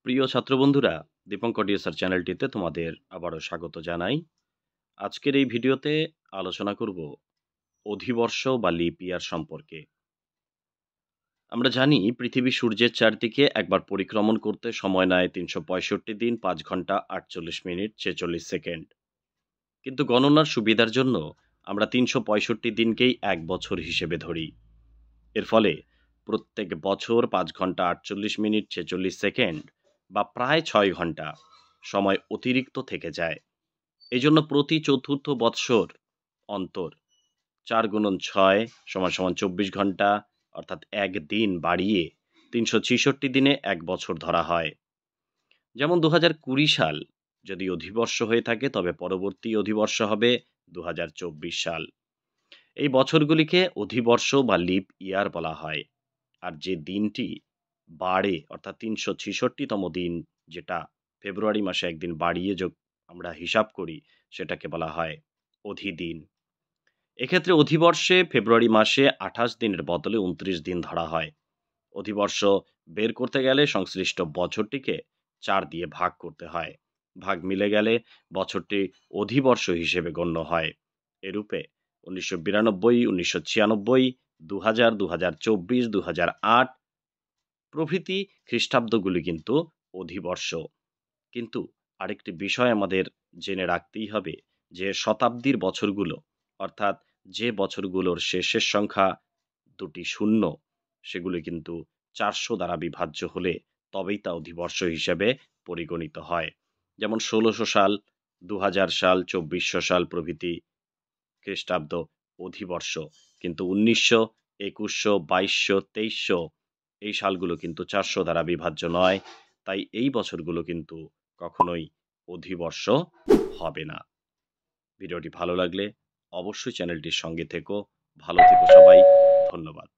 প্রিয় ছাত্র বন্ধুরা, দীপঙ্কর ডিএসআর চ্যানেলটিতে তোমাদের আবারও স্বাগত জানাই। আজকের এই ভিডিওতে আলোচনা করব অধিবর্ষ বা লিপ ইয়ার সম্পর্কে। আমরা জানি পৃথিবী সূর্যের চারদিকে একবার পরিক্রমণ করতে সময় নেয় ৩৬৫ দিন ৫ ঘন্টা ৪৮ মিনিট ৪৬ সেকেন্ড। কিন্তু গণনার সুবিধার জন্য আমরা ৩৬৫ দিনকেই এক বছর হিসেবে ধরি। এর ফলে প্রত্যেক বছর ৫ ঘন্টা ৪৮ মিনিট ৪৬ সেকেন্ড বা প্রায় ৬ ঘন্টা সময় অতিরিক্ত থেকে যায়। এই জন্য প্রতি চতুর্থ বৎসর অন্তর ৪ × ৬ = ২৪ ঘন্টা, অর্থাৎ এক দিন বাড়িয়ে ৩৬৬ দিনে এক বছর ধরা হয়। যেমন ২০২০ সাল যদি অধিবর্ষ হয়ে থাকে, তবে পরবর্তী অধিবর্ষ হবে ২০২৪ সাল। এই বছরগুলিকে অধিবর্ষ বা লিপ ইয়ার বলা হয়। আর যে দিনটি বাড়ে, অর্থাৎ ৩৬৬তম দিন, যেটা ফেব্রুয়ারি মাসে একদিন বাড়িয়ে আমরা হিসাব করি, সেটাকে বলা হয় অধিদিন। এক্ষেত্রে অধিবর্ষে ফেব্রুয়ারি মাসে ২৮ দিনের বদলে ২৯ দিন ধরা হয়। অধিবর্ষ বের করতে গেলে সংশ্লিষ্ট বছরটিকে ৪ দিয়ে ভাগ করতে হয়। ভাগ মিলে গেলে বছরটি অধিবর্ষ হিসেবে গণ্য হয়। এরূপে ১৯৯২, ১৯৯৬, ২০০০, ২০২৪, ২০০৮ প্রভৃতি খ্রিস্টাব্দগুলি কিন্তু অধিবর্ষ। কিন্তু আরেকটি বিষয় আমাদের জেনে রাখতেই হবে, যে শতাব্দীর বছরগুলো, অর্থাৎ যে বছরগুলোর শেষের সংখ্যা দুটি শূন্য, সেগুলি কিন্তু ৪০০ দ্বারা বিভাজ্য হলে তবেই তা অধিবর্ষ হিসেবে পরিগণিত হয়। যেমন ১৬০০ সাল, ২০০০ সাল, ২৪০০ সাল প্রভৃতি খ্রিস্টাব্দ অধিবর্ষ। কিন্তু ১৯০০, ২১০০, ২২০০, ২৩০০ এই সালগুলো কিন্তু ৪০০ দ্বারা বিভাজ্য নয়। তাই এই বছরগুলো কিন্তু কখনোই অধিবর্ষ হবে না। ভিডিওটি ভালো লাগলে অবশ্যই চ্যানেলটির সঙ্গে থেকো। ভালো থেকো সবাই। ধন্যবাদ।